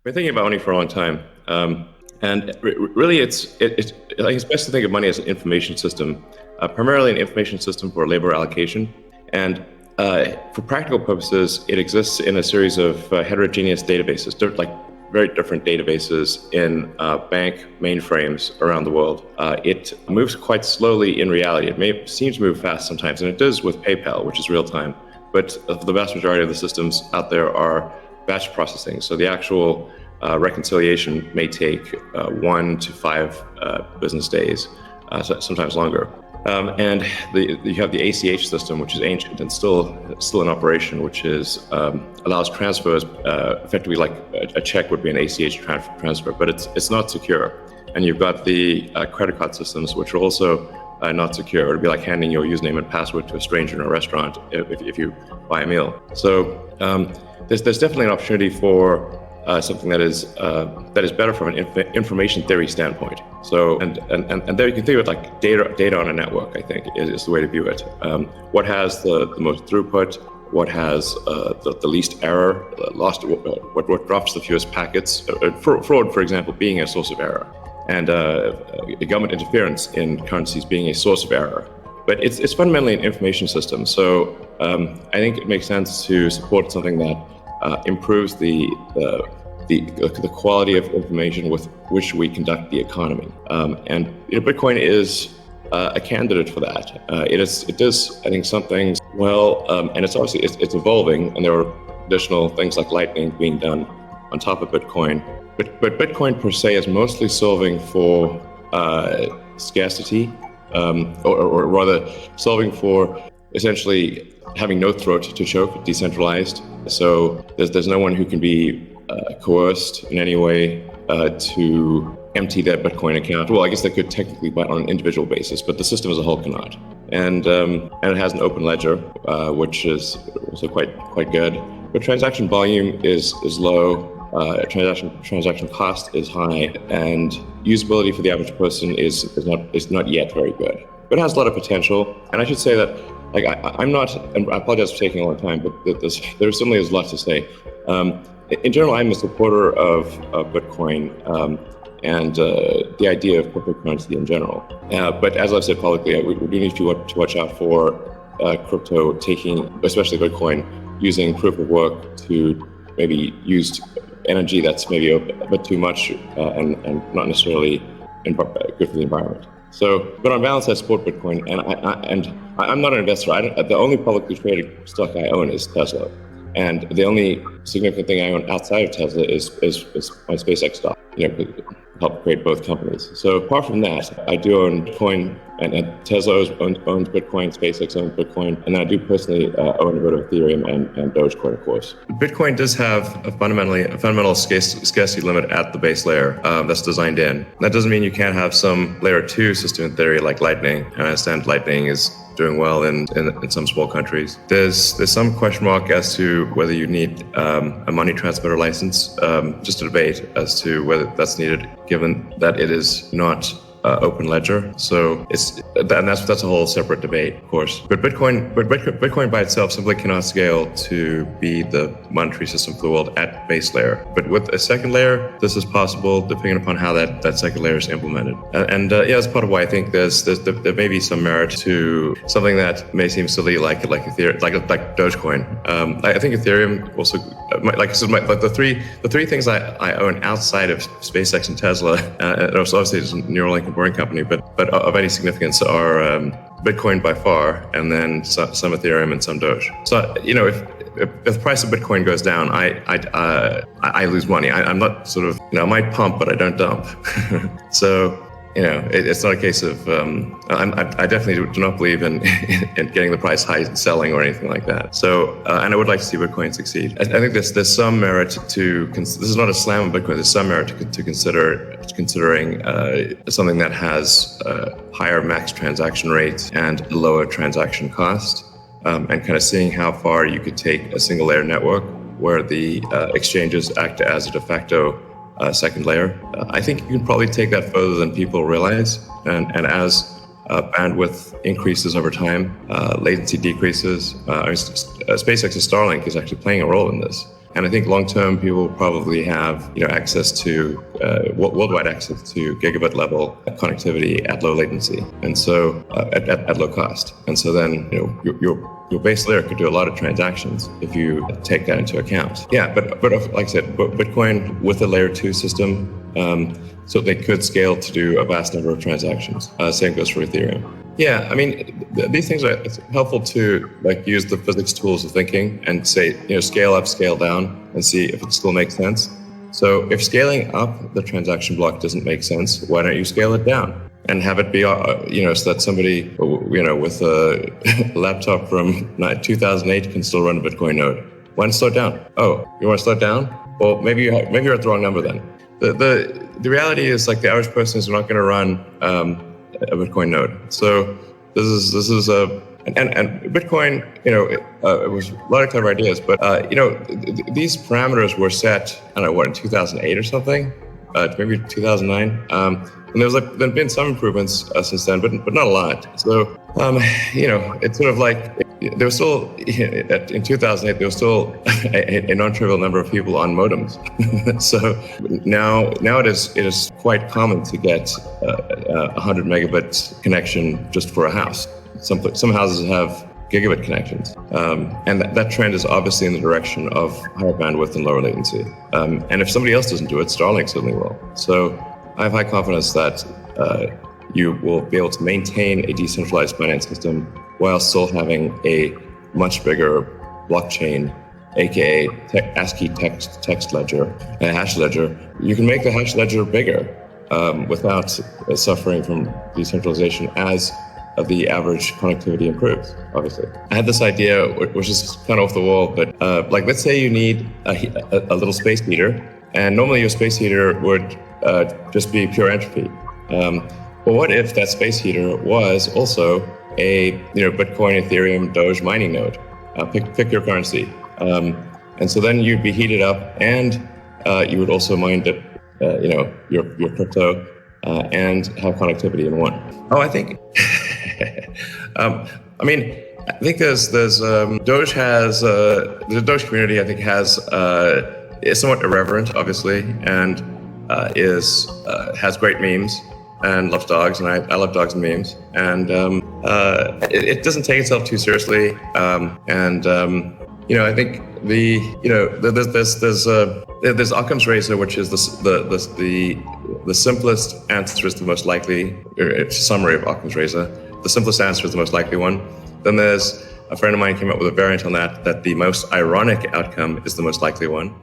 Been thinking about money for a long time, really, it's best to think of money as an information system, primarily an information system for labor allocation. And for practical purposes, it exists in a series of heterogeneous databases, very different databases in bank mainframes around the world. It moves quite slowly in reality. It seems to move fast sometimes, and it does with PayPal, which is real time. But the vast majority of the systems out there are batch processing. So the actual reconciliation may take 1 to 5 business days, sometimes longer. And you have the ACH system, which is ancient and still in operation, which allows transfers effectively like a check would be an ACH transfer, but it's not secure. And you've got the credit card systems, which are also not secure. It'd be like handing your username and password to a stranger in a restaurant if you buy a meal. So there's definitely an opportunity for something that is better from an information theory standpoint. So and there you can think of it like data on a network. I think is the way to view it. What has the most throughput? What has the least error? What drops the fewest packets? Fraud, for example, being a source of error, and government interference in currencies being a source of error. But it's fundamentally an information system. So I think it makes sense to support something that improves the quality of information with which we conduct the economy. And Bitcoin is a candidate for that. It does, I think, some things well, and it's obviously it's evolving, and there are additional things like Lightning being done on top of Bitcoin. But Bitcoin per se is mostly solving for scarcity, or rather solving for essentially having no throat to choke, decentralized. So there's no one who can be coerced in any way to empty their Bitcoin account. Well, I guess they could technically buy on an individual basis, but the system as a whole cannot. And it has an open ledger, which is also quite good. But transaction volume is low. Transaction cost is high, and usability for the average person is not yet very good. But it has a lot of potential. And I should say that, like, I'm not, and I apologize for taking a long time, but there certainly is a lot to say. In general, I'm a supporter of Bitcoin and the idea of cryptocurrency in general. But as I've said publicly, we do need to watch out for crypto taking, especially Bitcoin, using proof of work to maybe use energy that's maybe a bit too much and not necessarily good for the environment. So, but on balance, I support Bitcoin, and I'm not an investor. The only publicly traded stock I own is Tesla, and the only significant thing I own outside of Tesla is my SpaceX stock. Help create both companies. So apart from that, I do own Bitcoin, and Tesla owns Bitcoin, SpaceX owns Bitcoin, and I do personally own a bit of Ethereum and Dogecoin, of course. Bitcoin does have a fundamental scarcity limit at the base layer that's designed in. That doesn't mean you can't have some layer 2 system in theory like Lightning. And I understand Lightning is doing well in some small countries. There's some question mark as to whether you need a money transmitter license. Just a debate as to whether that's needed, given that it is not open ledger. So that's a whole separate debate, of course. But Bitcoin by itself simply cannot scale to be the monetary system for the world at base layer. But with a second layer, this is possible, depending upon how that second layer is implemented. And that's part of why I think there may be some merit to something that may seem silly, like Ethereum, like Dogecoin. I think Ethereum also, like I said, the three things I own outside of SpaceX and Tesla, and also obviously it's Neuralink and Boring Company, but of any significance are Bitcoin by far, and then some Ethereum and some Doge. So if the price of Bitcoin goes down, I lose money. I'm not sort of, I might pump, but I don't dump. So it's not a case of I definitely do not believe in getting the price high and selling or anything like that. So and I would like to see Bitcoin succeed. I think there's some merit to this is not a slam on Bitcoin. There's some merit to considering something that has higher max transaction rates and lower transaction cost, and kind of seeing how far you could take a single layer network where the exchanges act as a de facto second layer. I think you can probably take that further than people realize, and as bandwidth increases over time, latency decreases. SpaceX's Starlink is actually playing a role in this, And I think long-term, people will probably have, access to worldwide access to gigabit level connectivity at low latency, and so at low cost. And so then, your base layer could do a lot of transactions if you take that into account. Yeah, but like I said, Bitcoin with a layer 2 system, so they could scale to do a vast number of transactions. Same goes for Ethereum. Yeah, I mean, these things are helpful to use the physics tools of thinking and say, scale up, scale down, and see if it still makes sense. So if scaling up the transaction block doesn't make sense, why don't you scale it down and have it be, so that somebody, with a laptop from 2008 can still run a Bitcoin node. Why not slow it down? Oh, you want to slow it down? Well, maybe you're at the wrong number then. The reality is, the average person is not going to run a Bitcoin node. So this is and Bitcoin, it was a lot of clever ideas, but these parameters were set, I don't know, in 2008 or something, maybe 2009. And there've been some improvements since then, but not a lot. So it's sort of there was still in 2008 there was still a non-trivial number of people on modems. So now it is quite common to get 100 megabit connection just for a house. Some houses have gigabit connections, and that trend is obviously in the direction of higher bandwidth and lower latency. And if somebody else doesn't do it, Starlink certainly will. So I have high confidence that you will be able to maintain a decentralized finance system while still having a much bigger blockchain, aka ASCII text ledger, a hash ledger. You can make the hash ledger bigger without suffering from decentralization as the average connectivity improves, obviously. I had this idea, which is kind of off the wall, but let's say you need a little space heater, and normally your space heater would just be pure entropy. But what if that space heater was also a Bitcoin, Ethereum, Doge mining node? Pick your currency, and so then you'd be heated up, and you would also mine your crypto and have connectivity in one. Oh, I think. I think there's Doge has the Doge community. I think is somewhat irreverent, obviously, and has great memes and loves dogs, and I love dogs and memes, and it doesn't take itself too seriously, I think there's Occam's razor, which is the simplest answer is the most likely. It's a summary of Occam's razor. The simplest answer is the most likely one. Then there's a friend of mine came up with a variant on that the most ironic outcome is the most likely one.